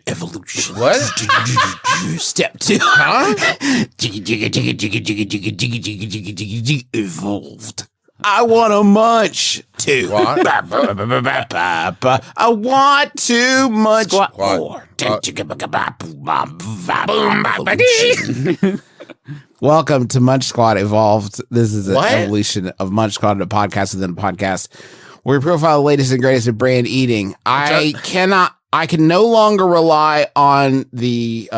Evolution. What? Step 2. Huh? Evolved. I want to munch. 2. What? I want to munch Squat. more. Welcome to Munch Squad Evolved. This is an evolution of Munch Squad, a podcast within a podcast, where we profile the latest and greatest in brand eating. I can no longer rely on the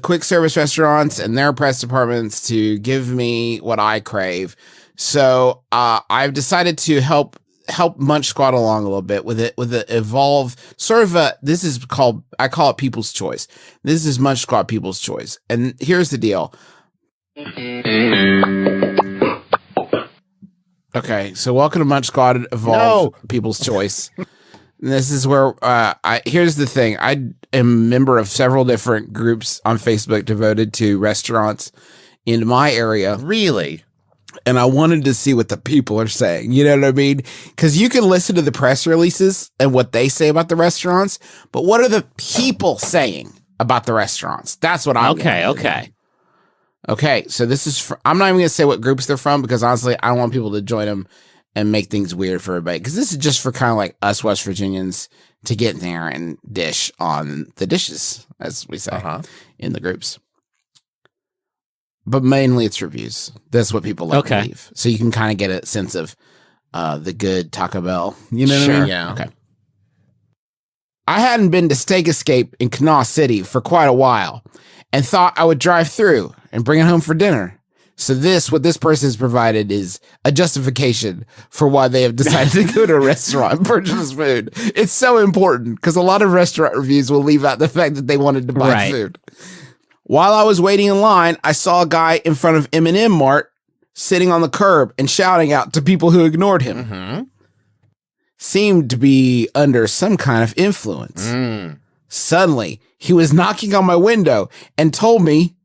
quick service restaurants and their press departments to give me what I crave. So I've decided to help Munch Squad along a little bit with the evolve sort of I call it People's Choice. This is Munch Squad People's Choice. And here's the deal. Okay, so welcome to Munch Squad Evolve People's Choice. This is where here's the thing. I am a member of several different groups on Facebook devoted to restaurants in my area. Really? And I wanted to see what the people are saying. You know what I mean? Because you can listen to the press releases and what they say about the restaurants, but what are the people saying about the restaurants? That's what I'm Okay, so this is I'm not even going to say what groups they're from because honestly, I don't want people to join them and make things weird for everybody. Because this is just for kind of like us West Virginians to get in there and dish on the dishes, as we say in the groups. But mainly it's reviews. That's what people like to leave. So you can kind of get a sense of the good Taco Bell. You know what I mean? Yeah. Okay. I hadn't been to Steak Escape in Kanawha City for quite a while and thought I would drive through and bring it home for dinner. So what this person has provided is a justification for why they have decided to go to a restaurant and purchase food. It's so important because a lot of restaurant reviews will leave out the fact that they wanted to buy food. While I was waiting in line, I saw a guy in front of M&M Mart sitting on the curb and shouting out to people who ignored him. Mm-hmm. Seemed to be under some kind of influence. Suddenly, he was knocking on my window and told me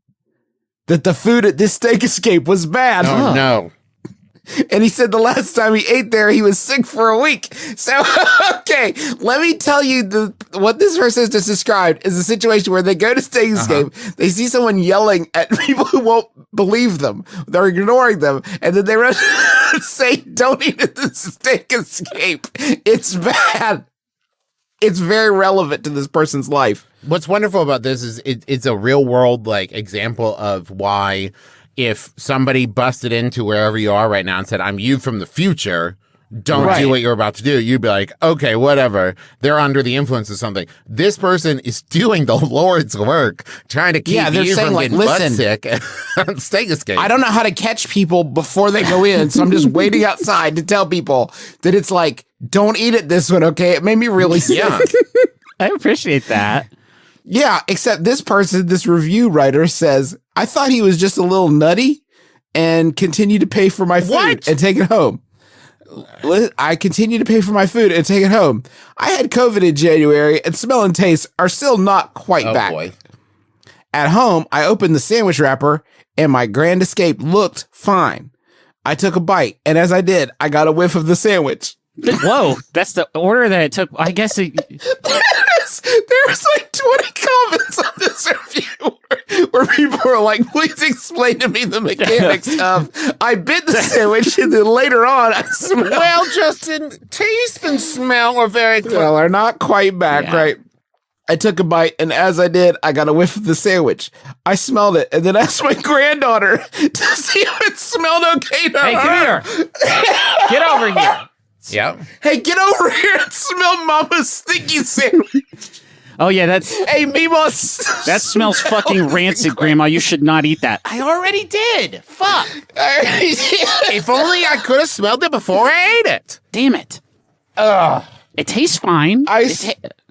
that the food at this Steak Escape was bad. Oh, no. And he said the last time he ate there, he was sick for a week. So, okay, let me tell you what this person has just described is a situation where they go to Steak Escape, they see someone yelling at people who won't believe them. They're ignoring them. And then they say, don't eat at this Steak Escape. It's bad. It's very relevant to this person's life. What's wonderful about this is it's a real world example of why if somebody busted into wherever you are right now and said, I'm you from the future, don't do what you're about to do, you'd be like, okay, whatever. They're under the influence of something. This person is doing the Lord's work, trying to keep you from getting butt sick on Steak Escape. I don't know how to catch people before they go in, so I'm just waiting outside to tell people that it's like, don't eat it this one, okay? It made me really sick. Yeah. I appreciate that. Yeah, except this review writer says, I thought he was just a little nutty and continued to pay for my food and take it home. I continue to pay for my food and take it home. I had COVID in January and smell and taste are still not quite back. Boy. At home, I opened the sandwich wrapper and my Grand Escape looked fine. I took a bite, and as I did, I got a whiff of the sandwich. Whoa, that's the order that it took. I guess there's like 20 comments on this review where people are like, please explain to me the mechanics of I bit the sandwich and then later on I smelled. Well, Justin, taste and smell are very close. Well, are not quite back, right? I took a bite, and as I did, I got a whiff of the sandwich. I smelled it, and then asked my granddaughter to see if it smelled okay to her. Hey, come here. Get over here. Yeah. Hey, get over here and smell Mama's stinky sandwich. Oh, yeah, that's... Hey, Mimos. That smells fucking rancid, Grandma. You should not eat that. I already did. Fuck. If only I could have smelled it before I ate it. Damn it. It tastes fine.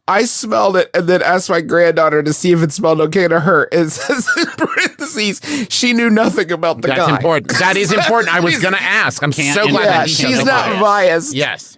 I smelled it and then asked my granddaughter to see if it smelled okay to her. It says in parentheses, she knew nothing about the guy. That's important. That is important. I was going to ask. I'm so glad that she's not biased. Yes.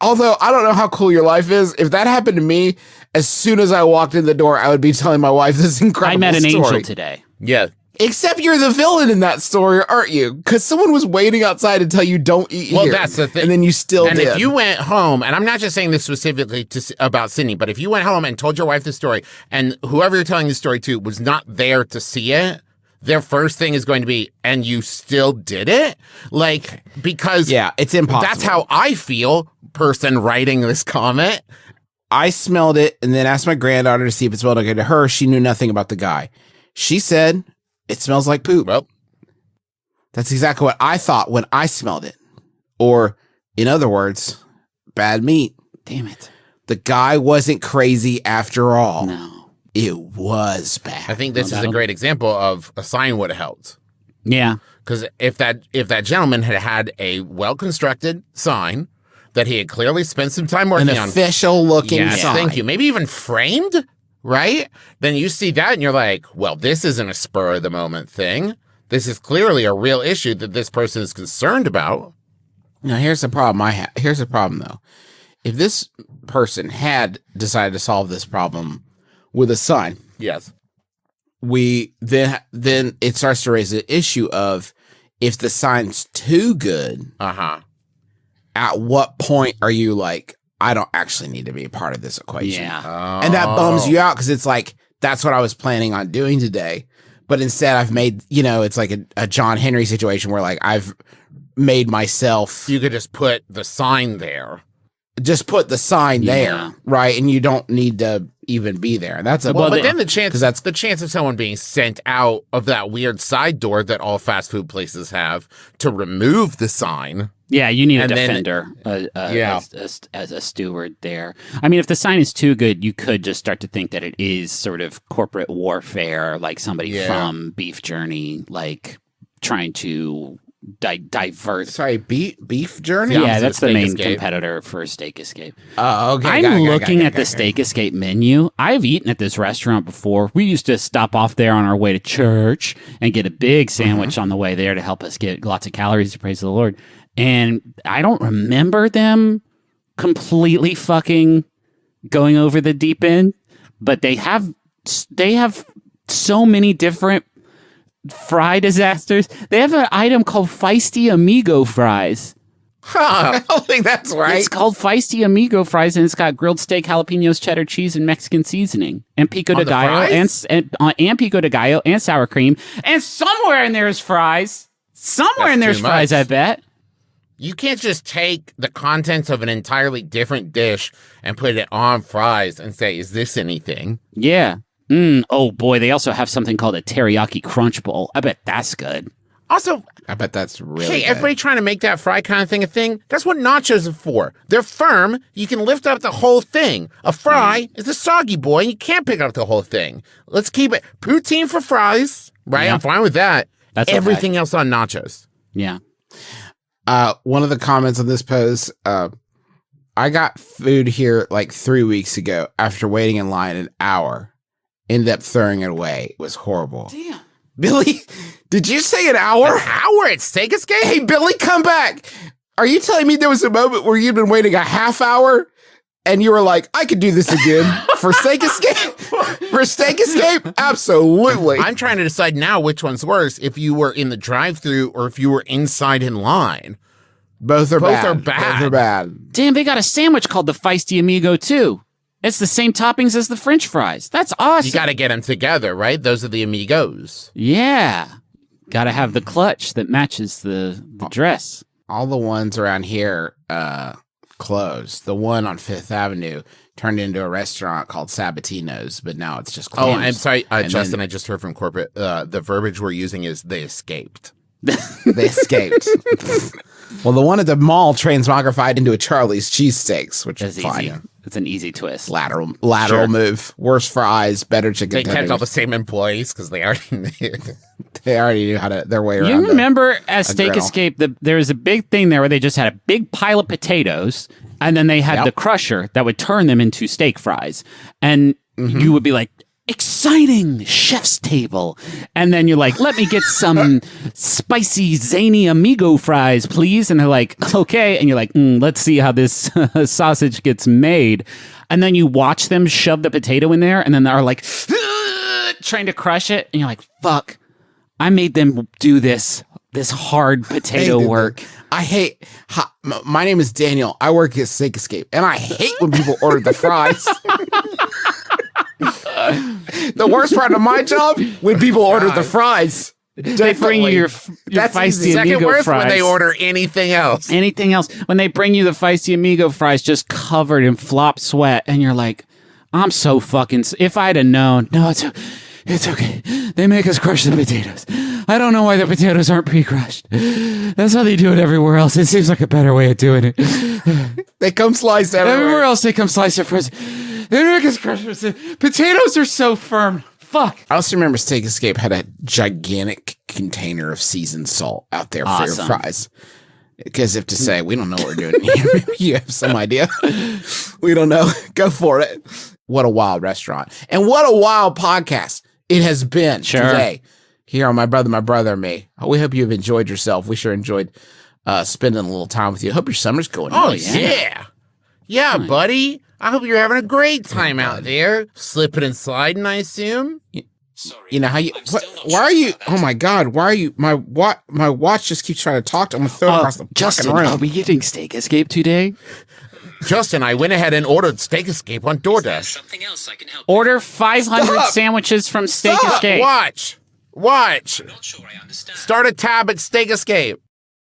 Although, I don't know how cool your life is. If that happened to me, as soon as I walked in the door, I would be telling my wife this incredible story. I met an angel today. Yeah. Except you're the villain in that story, aren't you? Because someone was waiting outside to tell you don't eat here. Well, that's the thing. And then you still and did. if you went home, and I'm not just saying this specifically about Sydney, but if you went home and told your wife the story, and whoever you're telling the story to was not there to see it, their first thing is going to be, and you still did it? Like, because... Yeah, it's impossible. That's how I feel, person writing this comment. I smelled it and then asked my granddaughter to see if it smelled okay to her. She knew nothing about the guy. She said... It smells like poop. Well, that's exactly what I thought when I smelled it. Or, in other words, bad meat. Damn it. The guy wasn't crazy after all. No. It was bad. I think this is a great example of a sign would have helped. Yeah. Because if that gentleman had a well-constructed sign that he had clearly spent some time working on. An official-looking sign. Thank you. Maybe even framed, right? Then you see that and you're like, well, this isn't a spur-of-the-moment thing. This is clearly a real issue that this person is concerned about. Now, here's the problem Here's the problem, though. If this person had decided to solve this problem with a sign, yes, then it starts to raise the issue of if the sign's too good, at what point are you like, I don't actually need to be a part of this equation? Yeah. And that bums you out because it's like, that's what I was planning on doing today. But instead I've made, it's like a John Henry situation where like I've made myself. You could just put the sign there. Just put the sign there, right? And you don't need to even be there. That's a but then the chance of someone being sent out of that weird side door that all fast food places have to remove the sign. Yeah, you need a defender as a steward there. I mean, if the sign is too good, you could just start to think that it is sort of corporate warfare, like somebody from Beef Journey, like trying to divert. Sorry, Beef Journey? Yeah, that's the main competitor for Steak Escape. Oh, okay. I'm looking at the Steak Escape menu. I've eaten at this restaurant before. We used to stop off there on our way to church and get a big sandwich on the way there to help us get lots of calories to praise the Lord. And I don't remember them completely fucking going over the deep end, but they have so many different fry disasters. They have an item called Feisty Amigo fries. I don't think that's right. It's called Feisty Amigo fries, and it's got grilled steak, jalapenos, cheddar cheese, and Mexican seasoning, and pico de gallo, and pico de gallo, and sour cream, and somewhere in there is fries. Somewhere in there's fries, I bet. You can't just take the contents of an entirely different dish and put it on fries and say, is this anything? Yeah. Oh, boy. They also have something called a teriyaki crunch bowl. I bet that's good. Also, I bet that's really hey, good. Everybody trying to make that fry kind of thing a thing? That's what nachos are for. They're firm. You can lift up the whole thing. A fry is a soggy boy, and you can't pick up the whole thing. Let's keep it poutine for fries, right? Yeah. I'm fine with that. That's everything else on nachos. Yeah. One of the comments on this post, I got food here like 3 weeks ago after waiting in line an hour. Ended up throwing it away. It was horrible. Damn. Billy, did you say an hour? An hour at Steak Escape? Hey, Billy, come back. Are you telling me there was a moment where you'd been waiting a half hour and you were like, I could do this again for Steak Escape? For Steak Escape? Absolutely. I'm trying to decide now which one's worse, if you were in the drive-thru or if you were inside in line. Both are bad. Both are bad. Damn, they got a sandwich called the Feisty Amigo, too. It's the same toppings as the French fries. That's awesome. You got to get them together, right? Those are the amigos. Yeah. Got to have the clutch that matches the dress. All the ones around here closed. The one on Fifth Avenue turned into a restaurant called Sabatino's, but now it's just closed. Oh, I'm sorry, Justin, I just heard from corporate. The verbiage we're using is they escaped. They escaped. Well, the one at the mall transmogrified into a Charlie's cheesesteaks, which is fine. Easy. It's an easy twist. Lateral move. Worse fries, better chicken They tenders. kept all the same employees because they already knew how to their way around. You remember at Steak griddle. Escape, there was a big thing there where they just had a big pile of potatoes, and then they had the crusher that would turn them into steak fries. And you would be like, exciting chef's table. And then you're like, let me get some spicy zany amigo fries, please. And they're like, okay. And you're like, let's see how this sausage gets made. And then you watch them shove the potato in there, and then they're like trying to crush it. And you're like, fuck, I made them do this hard potato work. I hate. My name is Daniel. I work at Steak Escape, and I hate when people order the fries. The worst part of my job when people order the fries. They bring you your feisty second amigo worst fries. when they order anything else. Anything else. When they bring you the feisty amigo fries just covered in flop sweat, and you're like, I'm so fucking... If I'd have known... No, it's okay. They make us crush the potatoes. I don't know why the potatoes aren't pre-crushed. That's how they do it everywhere else. It seems like a better way of doing it. They come sliced Everywhere else they come sliced it first. They make us crush it. Potatoes are so firm. Fuck. I also remember Steak Escape had a gigantic container of seasoned salt out there for your fries. Because if to say, we don't know what we're doing here, maybe you have some idea. We don't know. Go for it. What a wild restaurant. And what a wild podcast it has been today here on My Brother, and Me. We hope you've enjoyed yourself. We sure enjoyed spending a little time with you. Hope your summer's going nice. Yeah, buddy. I hope you're having a great time out there. Slipping and sliding, I assume. Sorry, you know how you? Why are you? Oh my God! Why are you? My watch just keeps trying to talk to. I'm gonna throw it across the Justin, fucking room. are we getting Steak Escape today? Justin, I went ahead and ordered Steak Escape on DoorDash. Something else I can help. Order 500 sandwiches from Steak Escape. Watch. I'm not sure I understand. Start a tab at Steak Escape.